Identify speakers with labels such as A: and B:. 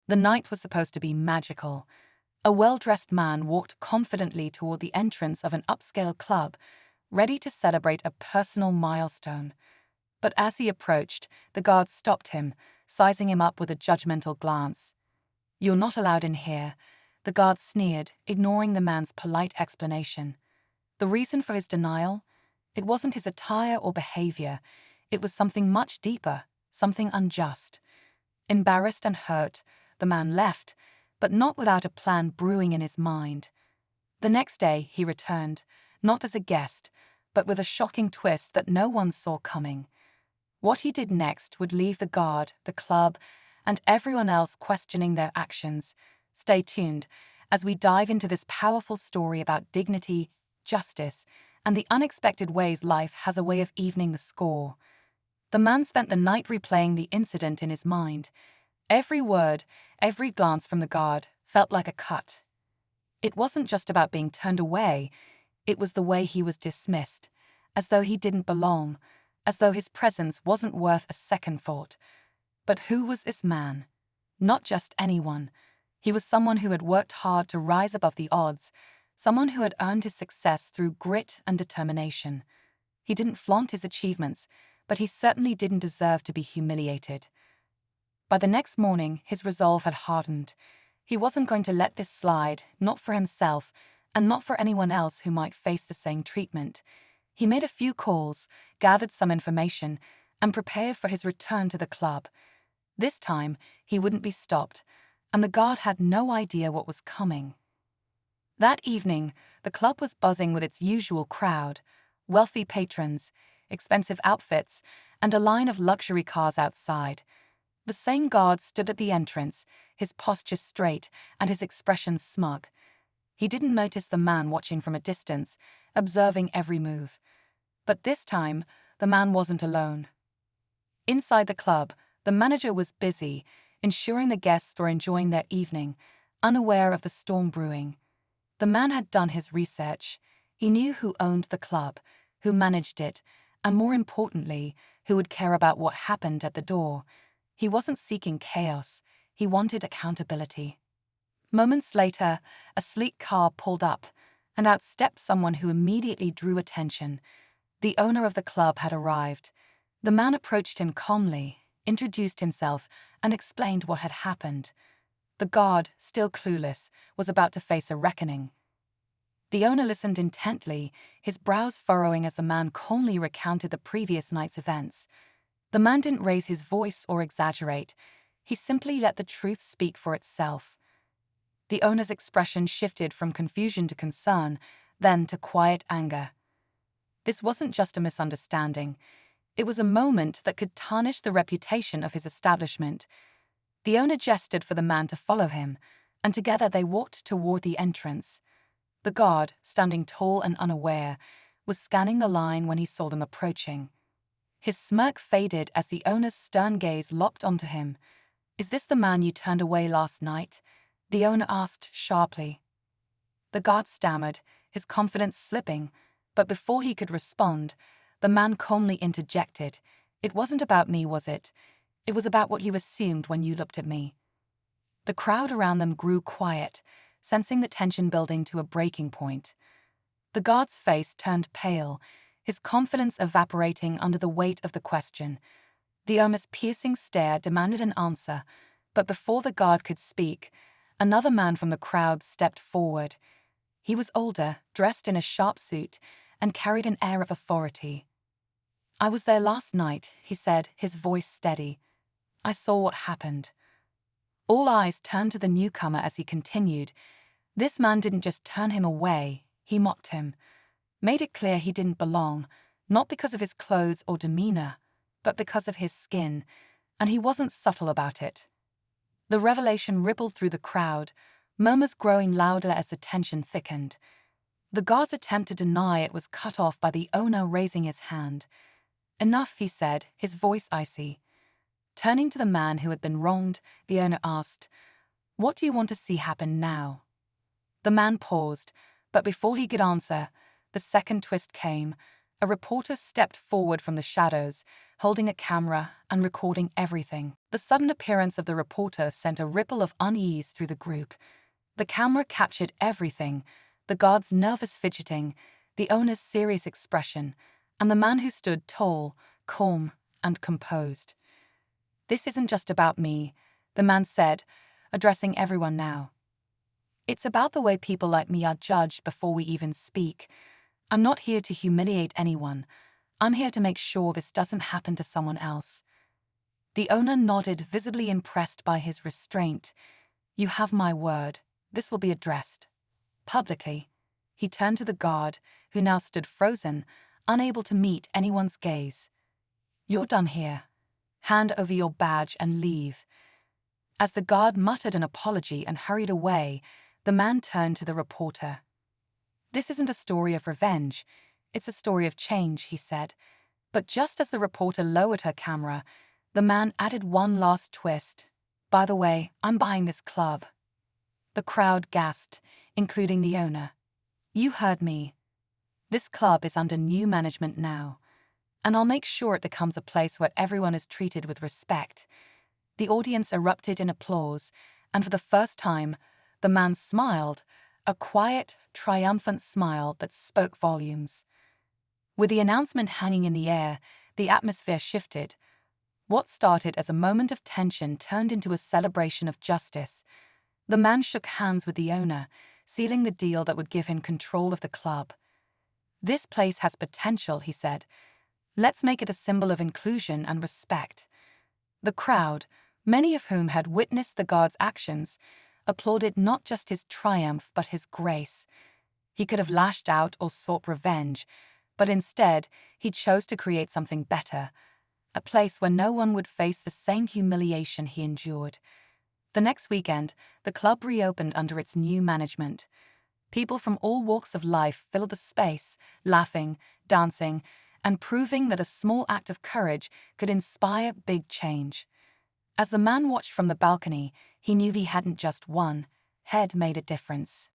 A: The night was supposed to be magical. A well-dressed man walked confidently toward the entrance of an upscale club, ready to celebrate a personal milestone. But as he approached, the guards stopped him, sizing him up with a judgmental glance. "You're not allowed in here," the guard sneered, ignoring the man's polite explanation. The reason for his denial? It wasn't his attire or behavior. It was something much deeper, something unjust. Embarrassed and hurt, the man left, but not without a plan brewing in his mind. The next day he returned, not as a guest, but with a shocking twist that no one saw coming. What he did next would leave the guard, the club, and everyone else questioning their actions. Stay tuned as we dive into this powerful story about dignity, justice, and the unexpected ways life has a way of evening the score. The man spent the night replaying the incident in his mind. Every word, every glance from the guard felt like a cut. It wasn't just about being turned away, it was the way he was dismissed, as though he didn't belong, as though his presence wasn't worth a second thought. But who was this man? Not just anyone. He was someone who had worked hard to rise above the odds, someone who had earned his success through grit and determination. He didn't flaunt his achievements, but he certainly didn't deserve to be humiliated. By the next morning, his resolve had hardened. He wasn't going to let this slide, not for himself, and not for anyone else who might face the same treatment. He made a few calls, gathered some information, and prepared for his return to the club. This time, he wouldn't be stopped, and the guard had no idea what was coming. That evening, the club was buzzing with its usual crowd, wealthy patrons, expensive outfits, and a line of luxury cars outside. The same guard stood at the entrance, his posture straight and his expression smug. He didn't notice the man watching from a distance, observing every move. But this time, the man wasn't alone. Inside the club, the manager was busy, ensuring the guests were enjoying their evening, unaware of the storm brewing. The man had done his research. He knew who owned the club, who managed it, and more importantly, who would care about what happened at the door. He wasn't seeking chaos, he wanted accountability. Moments later, a sleek car pulled up, and out stepped someone who immediately drew attention. The owner of the club had arrived. The man approached him calmly, introduced himself, and explained what had happened. The guard, still clueless, was about to face a reckoning. The owner listened intently, his brows furrowing as the man calmly recounted the previous night's events. The man didn't raise his voice or exaggerate. He simply let the truth speak for itself. The owner's expression shifted from confusion to concern, then to quiet anger. This wasn't just a misunderstanding. It was a moment that could tarnish the reputation of his establishment. The owner gestured for the man to follow him, and together they walked toward the entrance. The guard, standing tall and unaware, was scanning the line when he saw them approaching. His smirk faded as the owner's stern gaze locked onto him. "Is this the man you turned away last night?" the owner asked sharply. The guard stammered, his confidence slipping, but before he could respond, the man calmly interjected. "It wasn't about me, was it? It was about what you assumed when you looked at me." The crowd around them grew quiet, sensing the tension building to a breaking point. The guard's face turned pale, his confidence evaporating under the weight of the question. The owner's piercing stare demanded an answer, but before the guard could speak, another man from the crowd stepped forward. He was older, dressed in a sharp suit, and carried an air of authority. "I was there last night," he said, his voice steady. "I saw what happened." All eyes turned to the newcomer as he continued. This man didn't just turn him away, he mocked him. Made it clear he didn't belong, not because of his clothes or demeanor, but because of his skin, and he wasn't subtle about it. The revelation rippled through the crowd, murmurs growing louder as the tension thickened. The guard's attempt to deny it was cut off by the owner raising his hand. "Enough," he said, his voice icy. Turning to the man who had been wronged, the owner asked, "What do you want to see happen now?" The man paused, but before he could answer, the second twist came. A reporter stepped forward from the shadows, holding a camera and recording everything. The sudden appearance of the reporter sent a ripple of unease through the group. The camera captured everything: the guard's nervous fidgeting, the owner's serious expression, and the man who stood tall, calm, and composed. "This isn't just about me," the man said, addressing everyone now. "It's about the way people like me are judged before we even speak. I'm not here to humiliate anyone. I'm here to make sure this doesn't happen to someone else." The owner nodded, visibly impressed by his restraint. "You have my word. This will be addressed publicly." He turned to the guard, who now stood frozen, unable to meet anyone's gaze. "You're done here. Hand over your badge and leave." As the guard muttered an apology and hurried away, the man turned to the reporter. "This isn't a story of revenge. It's a story of change," he said. But just as the reporter lowered her camera, the man added one last twist. "By the way, I'm buying this club." The crowd gasped, including the owner. "You heard me. This club is under new management now, and I'll make sure it becomes a place where everyone is treated with respect." The audience erupted in applause, and for the first time, the man smiled, a quiet, triumphant smile that spoke volumes. With the announcement hanging in the air, the atmosphere shifted. What started as a moment of tension turned into a celebration of justice. The man shook hands with the owner, sealing the deal that would give him control of the club. "This place has potential," he said. "Let's make it a symbol of inclusion and respect." The crowd, many of whom had witnessed the guard's actions, applauded not just his triumph but his grace. He could have lashed out or sought revenge, but instead he chose to create something better, a place where no one would face the same humiliation he endured. The next weekend, the club reopened under its new management. People from all walks of life filled the space, laughing, dancing, and proving that a small act of courage could inspire big change. As the man watched from the balcony, he knew he hadn't just won. Head made a difference.